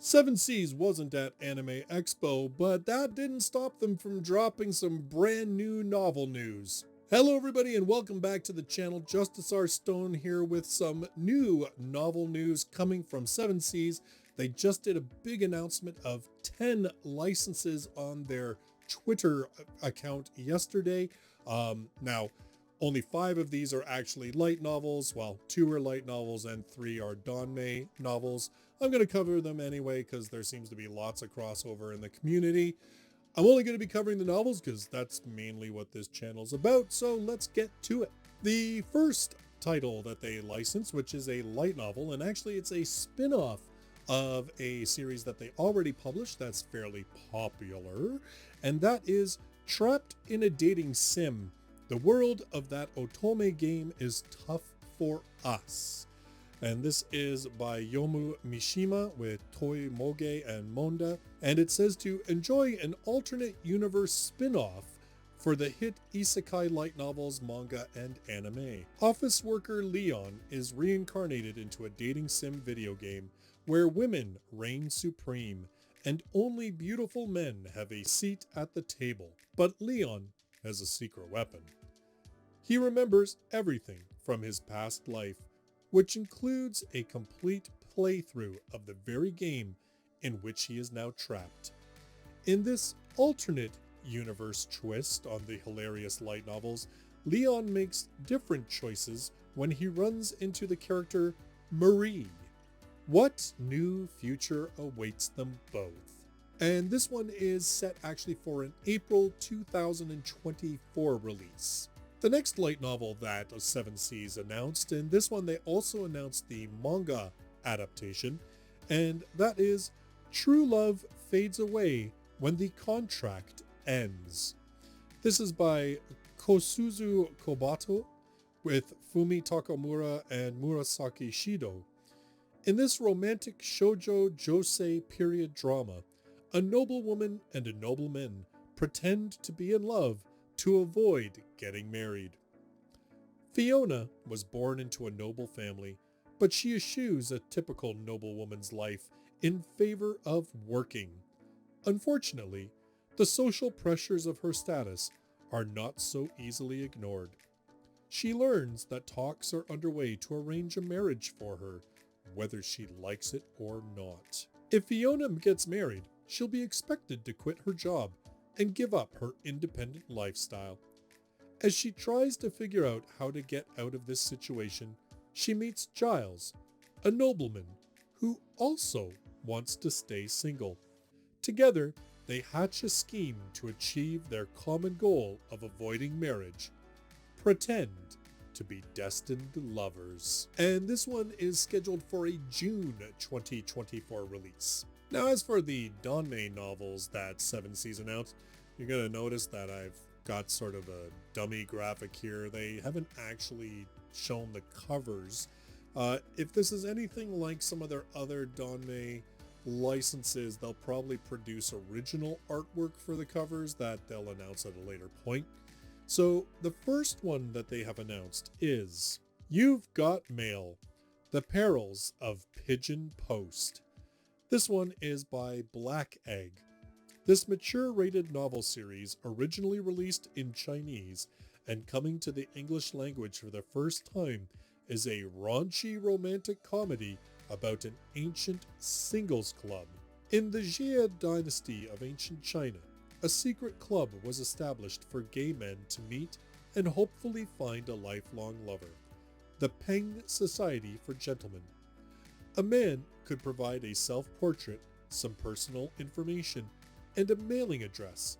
Seven Seas wasn't at Anime Expo, but that didn't stop them from dropping some brand new novel news. Hello everybody and welcome back to the channel. Justus R. Stone here with some new novel news coming from Seven Seas. They just did a big announcement of 10 licenses on their Twitter account yesterday. Now, only 5 of these are actually light novels, while 2 are light novels and 3 are Danmei novels. I'm going to cover them anyway because there seems to be lots of crossover in the community. I'm only going to be covering the novels because that's mainly what this channel's about, so let's get to it. The first title that they licensed, which is a light novel, and actually it's a spin-off of a series that they already published that's fairly popular, and that is Trapped in a Dating Sim. The world of that otome game is tough for us. And this is by Yomu Mishima with Toi Moge and Monda. And it says to enjoy an alternate universe spin-off for the hit isekai light novels, manga, and anime. Office worker Leon is reincarnated into a dating sim video game where women reign supreme and only beautiful men have a seat at the table. But Leon has a secret weapon. He remembers everything from his past life, which includes a complete playthrough of the very game in which he is now trapped. In this alternate universe twist on the hilarious light novels, Leon makes different choices when he runs into the character Marie. What new future awaits them both? And this one is set actually for an April 2024 release. The next light novel that Seven Seas announced, and this one they also announced the manga adaptation, and that is True Love Fades Away When the Contract Ends. This is by Kosuzu Kobato with Fumi Takamura and Murasaki Shido. In this romantic shoujo josei period drama, a noblewoman and a nobleman pretend to be in love to avoid getting married. Fiona was born into a noble family, but she eschews a typical noblewoman's life in favor of working. Unfortunately, the social pressures of her status are not so easily ignored. She learns that talks are underway to arrange a marriage for her, whether she likes it or not. If Fiona gets married, she'll be expected to quit her job and give up her independent lifestyle. As she tries to figure out how to get out of this situation, she meets Giles, a nobleman who also wants to stay single. Together, they hatch a scheme to achieve their common goal of avoiding marriage: pretend to be destined lovers. And this one is scheduled for a June 2024 release. Now, as for the Danmei novels that Seven Seas announced, you're going to notice that I've got sort of a dummy graphic here. They haven't actually shown the covers. If this is anything like some of their other Danmei licenses, they'll probably produce original artwork for the covers that they'll announce at a later point. So the first one that they have announced is You've Got Mail, The Perils of Pigeon Post. This one is by Black Egg. This mature-rated novel series, originally released in Chinese and coming to the English language for the first time, is a raunchy romantic comedy about an ancient singles club. In the JIAO dynasty of ancient China, a secret club was established for gay men to meet and hopefully find a lifelong lover, the Peng Society for Gentlemen. A man could provide a self-portrait, some personal information, and a mailing address,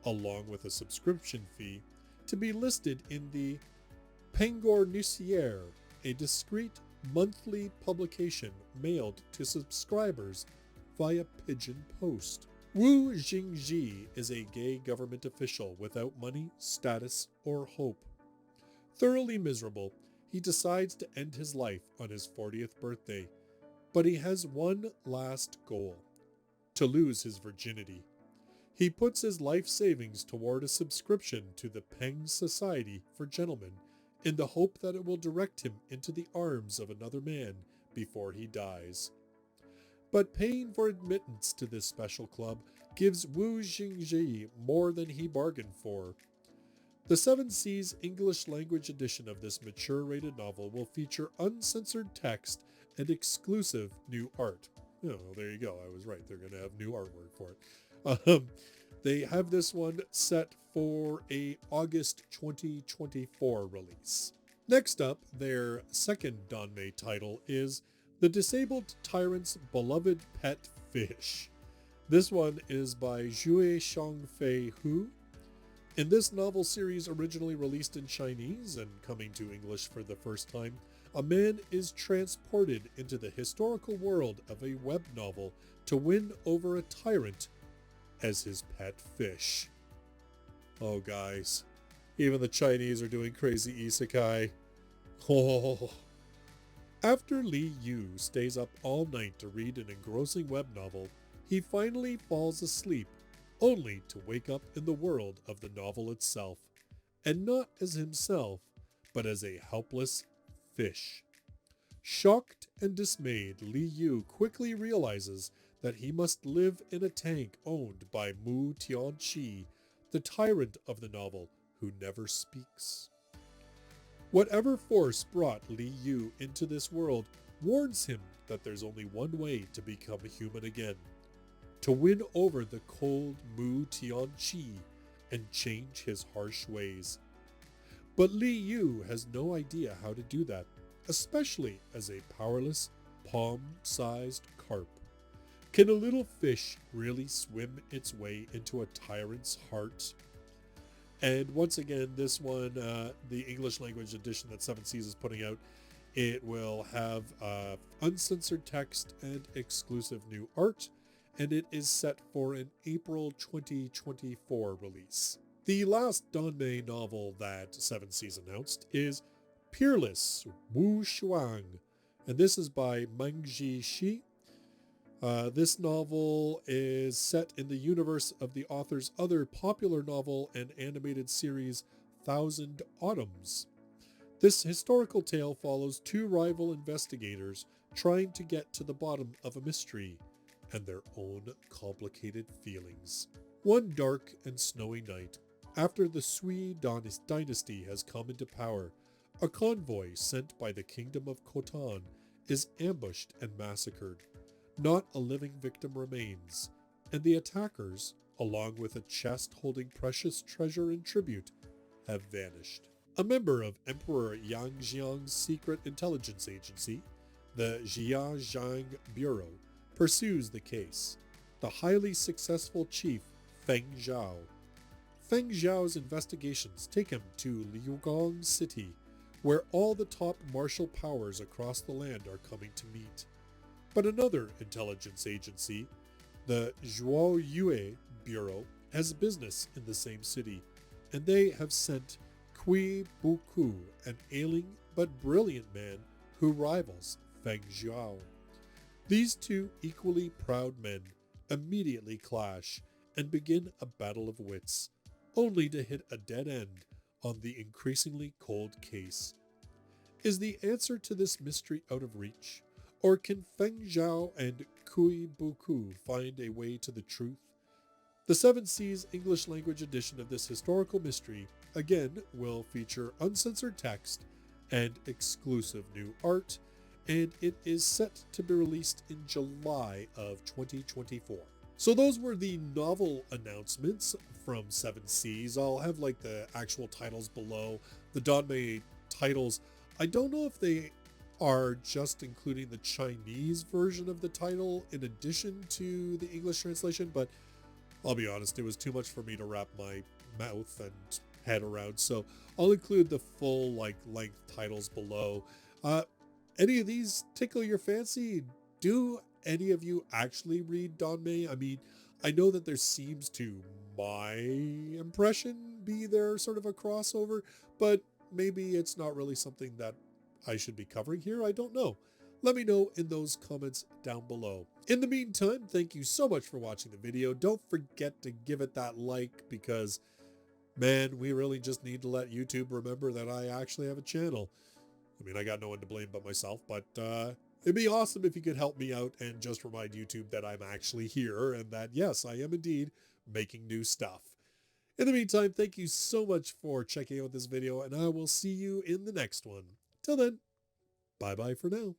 along with a subscription fee, to be listed in the Pengornusier, a discreet monthly publication mailed to subscribers via pigeon post. Wu Jingji is a gay government official without money, status, or hope. Thoroughly miserable, he decides to end his life on his 40th birthday, but he has one last goal: to lose his virginity. He puts his life savings toward a subscription to the Peng Society for Gentlemen in the hope that it will direct him into the arms of another man before he dies. But paying for admittance to this special club gives Wu Xingji more than he bargained for. The 7 Seas English language edition of this mature-rated novel will feature uncensored text and exclusive new art. Oh, there you go. I was right. They're going to have new artwork for it. They have this one set for a August 2024 release. Next up, their second Danmei title is The Disabled Tyrant's Beloved Pet Fish. This one is by Zhui Shangfei Hu. In this novel series, originally released in Chinese and coming to English for the first time, a man is transported into the historical world of a web novel to win over a tyrant as his pet fish. Oh, guys, even the Chinese are doing crazy isekai. Oh. After Li Yu stays up all night to read an engrossing web novel, he finally falls asleep, only to wake up in the world of the novel itself, and not as himself, but as a helpless fish. Shocked and dismayed, Li Yu quickly realizes that he must live in a tank owned by Mu Tianqi, the tyrant of the novel who never speaks. Whatever force brought Li Yu into this world warns him that there's only one way to become human again: to win over the cold Mu Tianqi and change his harsh ways. But Li Yu has no idea how to do that, especially as a powerless, palm-sized carp. Can a little fish really swim its way into a tyrant's heart? And once again, this one, the English language edition that 7 Seas is putting out, it will have uncensored text and exclusive new art, and it is set for an April 2024 release. The last Danmei novel that 7 Seas announced is PEERLESS, Wushuang, and this is by Mengji Shi. This novel is set in the universe of the author's other popular novel and animated series, Thousand Autumns. This historical tale follows 2 rival investigators trying to get to the bottom of a mystery and their own complicated feelings. One dark and snowy night, after the Sui dynasty has come into power, a convoy sent by the kingdom of Khotan is ambushed and massacred. Not a living victim remains, and the attackers, along with a chest holding precious treasure and tribute, have vanished. A member of Emperor Yangxiang's secret intelligence agency, the Zhang Bureau, pursues the case. The highly successful chief, Feng Zhao. Feng Zhao's investigations take him to Liugong City, where all the top martial powers across the land are coming to meet. But another intelligence agency, the Zhuoyue Bureau, has business in the same city, and they have sent Kui Buku, an ailing but brilliant man who rivals Feng Zhao. These 2 equally proud men immediately clash and begin a battle of wits, only to hit a dead end on the increasingly cold case. Is the answer to this mystery out of reach? Or can Feng Zhao and Kui Buku find a way to the truth? The 7 Seas English language edition of this historical mystery, again, will feature uncensored text and exclusive new art, and it is set to be released in July of 2024. So those were the novel announcements from 7 Seas. I'll have like the actual titles below. The Danmei titles, I don't know if they are just including the Chinese version of the title in addition to the English translation, but I'll be honest, it was too much for me to wrap my mouth and head around, so I'll include the full length titles below. Any of these tickle your fancy? Do any of you actually read Danmei? I mean, I know that there seems to, my impression, be there sort of a crossover, but maybe it's not really something that I should be covering here. I don't know. Let me know in those comments down below. In the meantime, thank you so much for watching the video. Don't forget to give it that like because, man, we really just need to let YouTube remember that I actually have a channel. I mean, I got no one to blame but myself, but It'd be awesome if you could help me out and just remind YouTube that I'm actually here and that, yes, I am indeed making new stuff. In the meantime, thank you so much for checking out this video, and I will see you in the next one. Till then, bye-bye for now.